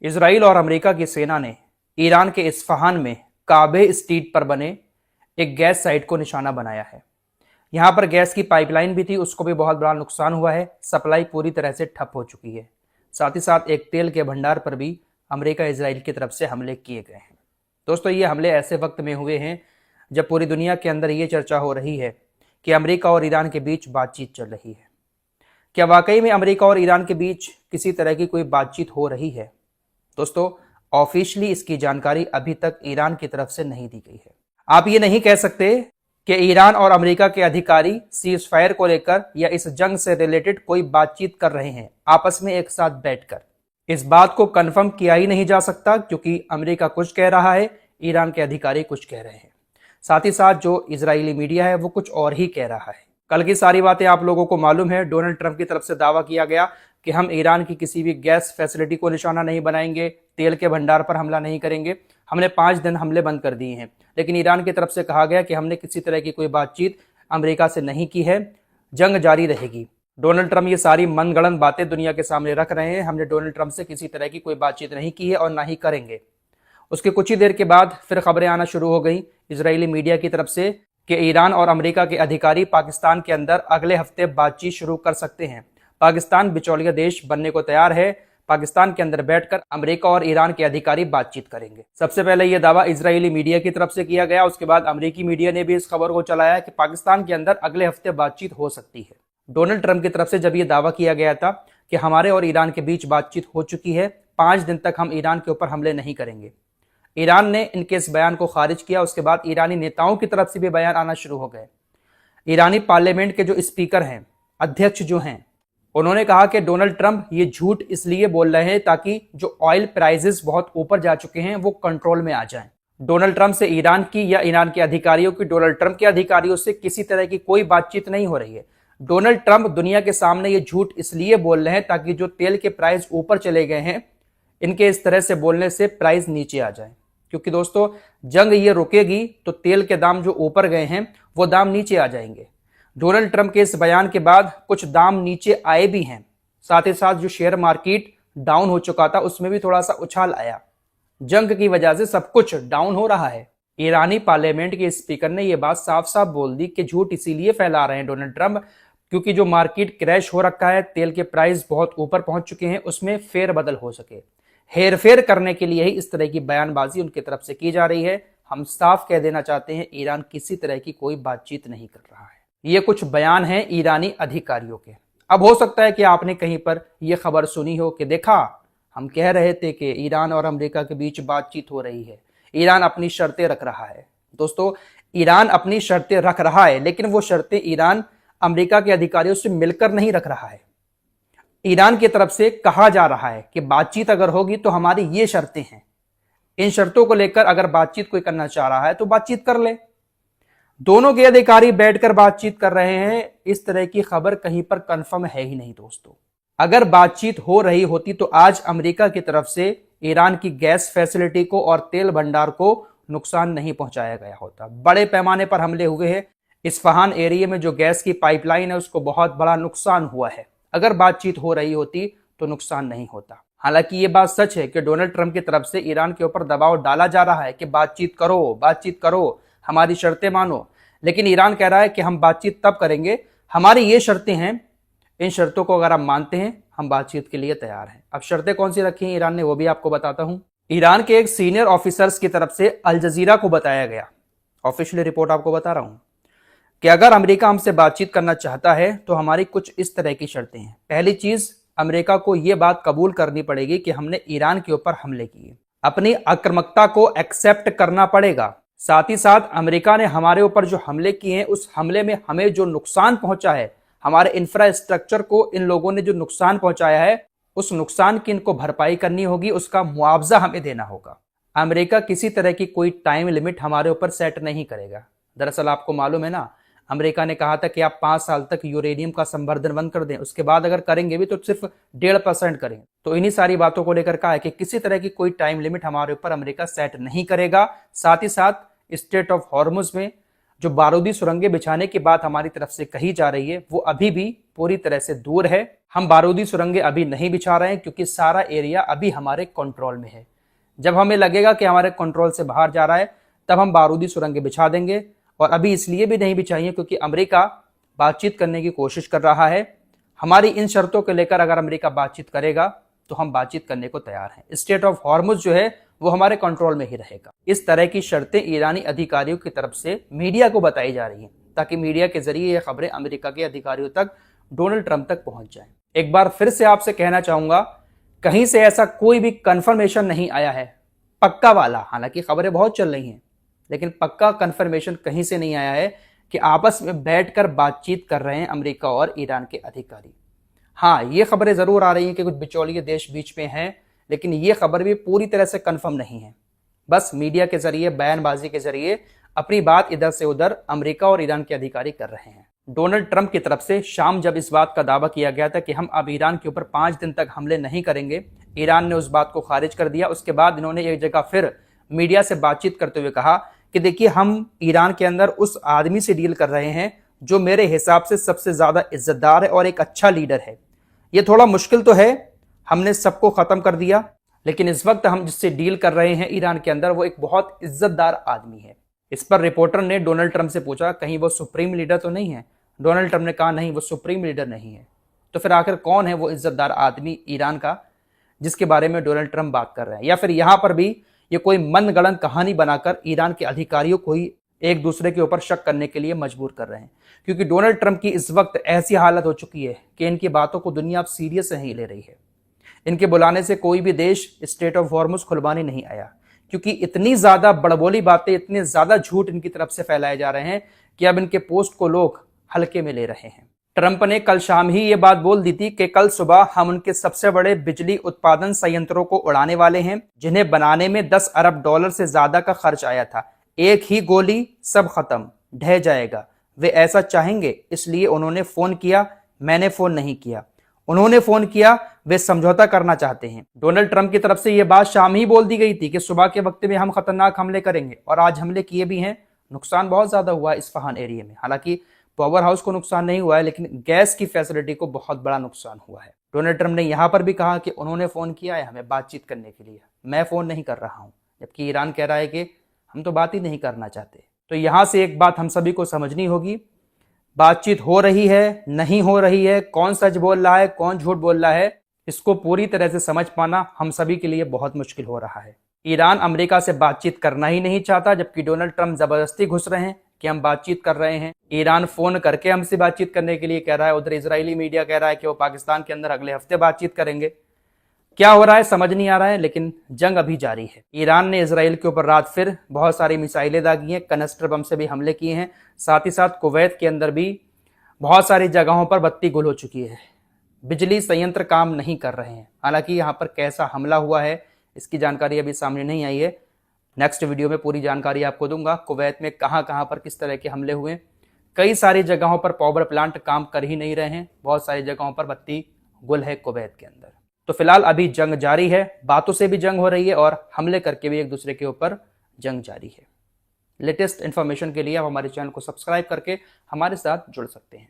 Israel और America की सेना ने ईरान के इस्फहान में काबे स्ट्रीट पर बने एक गैस साइट को निशाना बनाया है। यहां पर गैस की पाइपलाइन भी थी, उसको भी बहुत बड़ा नुकसान हुआ है। सप्लाई पूरी तरह से ठप हो चुकी है। साथ ही साथ एक तेल के भंडार पर भी अमेरिका इजराइल की तरफ से हमले किए गए हैं। दोस्तों, ये हमले ऐसे वक्त में हुए हैं जब पूरी दुनिया के अंदर ये चर्चा हो रही है कि अमेरिका और ईरान के बीच बातचीत चल रही है। क्या वाकई में अमेरिका और ईरान के बीच किसी तरह की कोई बातचीत हो रही है? दोस्तों, ऑफिशियली इसकी जानकारी अभी तक ईरान की तरफ से नहीं दी गई है। आप ये नहीं कह सकते कि ईरान और अमेरिका के अधिकारी सीज फायर को लेकर या इस जंग से रिलेटेड कोई बातचीत कर रहे हैं आपस में एक साथ बैठकर। इस बात को कंफर्म किया ही नहीं जा सकता, क्योंकि अमेरिका कुछ कह रहा है, ईरान के अधिकारी कुछ कह रहे हैं। साथ ही साथ जो इजरायली मीडिया है वो कुछ और ही कह रहा है। कल की सारी बातें आप लोगों को मालूम है। डोनाल्ड ट्रंप की तरफ से दावा किया गया कि हम ईरान की किसी भी गैस फैसिलिटी को निशाना नहीं बनाएंगे, तेल के भंडार पर हमला नहीं करेंगे। हमने 5 दिन हमले बंद कर दिए हैं। लेकिन ईरान की तरफ से कहा गया कि हमने किसी तरह की कोई बातचीत अमेरिका से नहीं की है, जंग जारी रहेगी। डोनाल्ड ट्रंप ये सारी मनगढ़ंत बातें दुनिया के सामने रख रहे हैं। हमने डोनाल्ड ट्रंप से किसी तरह की कोई बातचीत नहीं की है और ना ही करेंगे। उसके कुछ ही देर के बाद फिर खबरें आना शुरू हो गई इजरायली मीडिया की तरफ से कि ईरान और अमेरिका के अधिकारी पाकिस्तान के अंदर अगले हफ्ते बातचीत शुरू कर सकते हैं। पाकिस्तान बिचौलिया देश बनने को तैयार है। पाकिस्तान के अंदर बैठकर अमेरिका और ईरान के अधिकारी बातचीत करेंगे। सबसे पहले यह दावा इजरायली मीडिया की तरफ से किया गया। उसके बाद अमेरिकी मीडिया ने भी इस खबर को चलाया कि पाकिस्तान के अंदर अगले हफ्ते बातचीत हो सकती है। डोनाल्ड ट्रंप की तरफ से जब यह दावा किया गया था कि हमारे और ईरान के बीच बातचीत हो चुकी है, 5 दिन तक हम ईरान के ऊपर हमले नहीं करेंगे, ईरान ने इनके इस बयान को खारिज किया। उसके बाद ईरानी नेताओं की तरफ से भी बयान आना शुरू हो गए। ईरानी पार्लियामेंट के जो स्पीकर हैं, अध्यक्ष जो हैं, उन्होंने कहा कि डोनाल्ड ट्रंप ये झूठ इसलिए बोल रहे हैं ताकि जो ऑयल प्राइसेस बहुत ऊपर जा चुके हैं वो कंट्रोल में आ जाएं। डोनाल्ड ट्रंप से ईरान की या ईरान के अधिकारियों की डोनाल्ड ट्रंप के अधिकारियों से किसी तरह की कोई बातचीत नहीं हो रही है। डोनाल्ड ट्रंप दुनिया के सामने ये झूठ इसलिए बोल रहे हैं ताकि जो तेल के प्राइस ऊपर चले गए हैं, इनके इस तरह से बोलने से प्राइस नीचे आ जाए। क्योंकि दोस्तों, जंग ये रुकेगी तो तेल के दाम जो ऊपर गए हैं वो दाम नीचे आ जाएंगे। डोनाल्ड ट्रंप के इस बयान के बाद कुछ दाम नीचे आए भी हैं। साथ ही साथ जो शेयर मार्केट डाउन हो चुका था उसमें भी थोड़ा सा उछाल आया। जंग की वजह से सब कुछ डाउन हो रहा है। ईरानी पार्लियामेंट के स्पीकर ने यह बात साफ साफ बोल दी कि झूठ इसीलिए फैला रहे हैं डोनाल्ड ट्रंप क्योंकि जो मार्केट क्रैश हो रखा है, तेल के प्राइस बहुत ऊपर पहुंच चुके हैं, उसमें फेरबदल हो सके। हेरफेर करने के लिए ही इस तरह की बयानबाजी उनकी तरफ से की जा रही है। हम साफ कह देना चाहते हैं, ईरान किसी तरह की कोई बातचीत नहीं कर रहा है। ये कुछ बयान हैं ईरानी अधिकारियों के। अब हो सकता है कि आपने कहीं पर यह खबर सुनी हो कि देखा, हम कह रहे थे कि ईरान और अमेरिका के बीच बातचीत हो रही है, ईरान अपनी शर्तें रख रहा है। दोस्तों, ईरान अपनी शर्तें रख रहा है, लेकिन वो शर्तें ईरान अमेरिका के अधिकारियों से मिलकर नहीं रख रहा है। ईरान की तरफ से कहा जा रहा है कि बातचीत अगर होगी तो हमारी ये शर्तें हैं। इन शर्तों को लेकर अगर बातचीत कोई करना चाह रहा है तो बातचीत कर ले। दोनों के अधिकारी बैठकर बातचीत कर रहे हैं, इस तरह की खबर कहीं पर कंफर्म है ही नहीं। दोस्तों, अगर बातचीत हो रही होती तो आज अमेरिका की तरफ से ईरान की गैस फैसिलिटी को और तेल भंडार को नुकसान नहीं पहुंचाया गया होता। बड़े पैमाने पर हमले हुए हैं। इस्फहान एरिया में जो गैस की पाइपलाइन है उसको बहुत बड़ा नुकसान हुआ है। अगर बातचीत हो रही होती तो नुकसान नहीं होता। हालांकि ये बात सच है कि डोनाल्ड ट्रंप की तरफ से ईरान के ऊपर दबाव डाला जा रहा है कि बातचीत करो, हमारी शर्तें मानो। लेकिन ईरान कह रहा है कि हम बातचीत तब करेंगे, हमारी ये शर्तें हैं, इन शर्तों को अगर आप मानते हैं हम बातचीत के लिए तैयार हैं। अब शर्तें कौन सी रखी हैं ईरान ने, वो भी आपको बताता हूं। ईरान के एक सीनियर ऑफिसर्स की तरफ से अल जजीरा को बताया गया, ऑफिशियल रिपोर्ट आपको बता रहा हूं, कि अगर अमेरिका हमसे बातचीत करना चाहता है तो हमारी कुछ इस तरह की शर्तें हैं। पहली चीज, अमेरिका को यह बात कबूल करनी पड़ेगी कि हमने ईरान के ऊपर हमले किए, अपनी आक्रामकता को एक्सेप्ट करना पड़ेगा। साथ ही साथ अमेरिका ने हमारे ऊपर जो हमले किए हैं, उस हमले में हमें जो नुकसान पहुंचा है, हमारे इंफ्रास्ट्रक्चर को इन लोगों ने जो नुकसान पहुंचाया है, उस नुकसान की इनको भरपाई करनी होगी, उसका मुआवजा हमें देना होगा। अमेरिका किसी तरह की कोई टाइम लिमिट हमारे ऊपर सेट नहीं करेगा। दरअसल आपको मालूम है ना, अमेरिका ने कहा था कि आप 5 साल तक यूरेनियम का संवर्धन बंद कर दें, उसके बाद अगर करेंगे भी तो सिर्फ 1.5% करें। तो इन्हीं सारी बातों को लेकर कहा है कि किसी तरह की कोई टाइम लिमिट हमारे ऊपर अमेरिका सेट नहीं करेगा। साथ ही साथ स्ट्रेट ऑफ हॉर्मुज में जो बारूदी सुरंगें बिछाने की बात हमारी तरफ से कही जा रही है, वो अभी भी पूरी तरह से दूर है। हम बारूदी सुरंगें अभी नहीं बिछा रहे हैं क्योंकि सारा एरिया अभी हमारे कंट्रोल में है। जब हमें लगेगा कि हमारे कंट्रोल से बाहर जा रहा है तब हम बारूदी सुरंगें बिछा देंगे। और अभी इसलिए भी नहीं बिछाई है क्योंकि अमेरिका बातचीत करने की कोशिश कर रहा है। हमारी इन शर्तों को लेकर अगर अमेरिका बातचीत करेगा तो हम बातचीत करने को तैयार हैं। स्टेट ऑफ हॉर्मुज जो है वो हमारे कंट्रोल में ही रहेगा। इस तरह की शर्तें ईरानी अधिकारियों की तरफ से मीडिया को बताई जा रही हैं ताकि मीडिया के जरिए ये खबरें अमेरिका के अधिकारियों तक, डोनाल्ड ट्रंप तक पहुंच जाएं। एक बार फिर से आपसे कहना चाहूंगा, कहीं से ऐसा कोई भी कंफर्मेशन नहीं आया है पक्का वाला। हालांकि खबरें बहुत चल रही हैं लेकिन पक्का कंफर्मेशन कहीं से नहीं आया है कि आपस में बैठकर बातचीत कर रहे हैं अमेरिका और ईरान के अधिकारी। हाँ, ये खबरें जरूर आ रही हैं कि कुछ बिचौलिए देश बीच में हैं, लेकिन ये खबर भी पूरी तरह से कंफर्म नहीं है। बस मीडिया के जरिए, बयानबाजी के जरिए अपनी बात इधर से उधर अमेरिका और ईरान के अधिकारी कर रहे हैं। डोनाल्ड ट्रंप की तरफ से शाम जब इस बात का दावा किया गया था कि हम अब ईरान के ऊपर 5 दिन तक हमले नहीं करेंगे, ईरान ने उस बात को खारिज कर दिया। उसके बाद इन्होंने एक जगह फिर मीडिया से बातचीत करते हुए कहा कि देखिए, हम ईरान के अंदर उस आदमी से डील कर रहे हैं जो मेरे हिसाब से सबसे ज्यादा इज्जतदार है और एक अच्छा लीडर है। ये थोड़ा मुश्किल तो है, हमने सबको खत्म कर दिया, लेकिन इस वक्त हम जिससे डील कर रहे हैं ईरान के अंदर वो एक बहुत इज्जतदार आदमी है। इस पर रिपोर्टर ने डोनाल्ड ट्रंप से पूछा, कहीं वो सुप्रीम लीडर तो नहीं है? डोनाल्ड ट्रंप ने कहा, नहीं, वो सुप्रीम लीडर नहीं है। तो फिर आखिर कौन है वो इज्जतदार आदमी ईरान का जिसके बारे में डोनाल्ड ट्रंप बात कर रहे हैं? या फिर यहां पर भी ये कोई मनगढ़ंत कहानी बनाकर ईरान के अधिकारियों को ही एक दूसरे के ऊपर शक करने के लिए मजबूर कर रहे हैं? क्योंकि डोनाल्ड ट्रंप की इस वक्त ऐसी हालत हो चुकी है कि इनकी बातों को दुनिया अब सीरियस नहीं ले रही है। इनके बुलाने से कोई भी देश स्टेट ऑफ हॉर्मुज खुलवाने नहीं आया, क्योंकि इतनी ज्यादा बड़बोली बातें, इतने ज्यादा झूठ इनकी तरफ से फैलाए जा रहे हैं कि अब इनके पोस्ट को लोग हल्के में ले रहे हैं। ट्रंप ने कल शाम ही ये बात बोल दी थी कि कल सुबह हम उनके सबसे बड़े बिजली उत्पादन संयंत्रों को उड़ाने वाले हैं, जिन्हें बनाने में $10 अरब से ज्यादा का खर्च आया था। एक ही गोली, सब खत्म, ढह जाएगा। वे ऐसा चाहेंगे, इसलिए उन्होंने फोन किया, मैंने फोन नहीं किया। उन्होंने फोन किया, वे समझौता करना चाहते हैं। डोनाल्ड ट्रंप की तरफ से यह बात शाम ही बोल दी गई थी कि सुबह के वक्त में हम खतरनाक हमले करेंगे, और आज हमले किए भी हैं। नुकसान बहुत ज्यादा हुआ है इस्फहान एरिया में। हालांकि पावर हाउस को नुकसान नहीं हुआ है, लेकिन गैस की फैसिलिटी को बहुत बड़ा नुकसान हुआ है। डोनाल्ड ट्रंप ने यहां पर भी कहा कि उन्होंने फोन किया है हमें बातचीत करने के लिए, मैं फोन नहीं कर रहा हूं, जबकि ईरान कह रहा है कि हम तो बात ही नहीं करना चाहते। तो यहां से एक बात हम सभी को समझनी होगी, बातचीत हो रही है, नहीं हो रही है, कौन सच बोल रहा है, कौन झूठ बोल रहा है, इसको पूरी तरह से समझ पाना हम सभी के लिए बहुत मुश्किल हो रहा है। ईरान अमेरिका से बातचीत करना ही नहीं चाहता, जबकि डोनाल्ड ट्रंप जबरदस्ती घुस रहे हैं कि हम बातचीत कर रहे हैं। ईरान फोन करके हमसे बातचीत करने के लिए कह रहा है। उधर इजरायली मीडिया कह रहा है कि वो पाकिस्तान के अंदर अगले हफ्ते बातचीत करेंगे। क्या हो रहा है समझ नहीं आ रहा है, लेकिन जंग अभी जारी है। ईरान ने इजराइल के ऊपर रात फिर बहुत सारी मिसाइलें दागी हैं, कनस्टर बम से भी हमले किए हैं। साथ ही साथ कुवैत के अंदर भी बहुत सारी जगहों पर बत्ती गुल हो चुकी है, बिजली संयंत्र काम नहीं कर रहे हैं। हालांकि यहाँ पर कैसा हमला हुआ है इसकी जानकारी अभी सामने नहीं आई है। नेक्स्ट वीडियो में पूरी जानकारी आपको दूंगा। कुवैत में कहाँ कहाँ पर किस तरह के हमले हुए। कई सारी जगहों पर पावर प्लांट काम कर ही नहीं रहे हैं, बहुत सारी जगहों पर बत्ती गुल है कुवैत के अंदर। तो फिलहाल अभी जंग जारी है, बातों से भी जंग हो रही है और हमले करके भी एक दूसरे के ऊपर जंग जारी है। लेटेस्ट इन्फॉर्मेशन के लिए आप हमारे चैनल को सब्सक्राइब करके हमारे साथ जुड़ सकते हैं।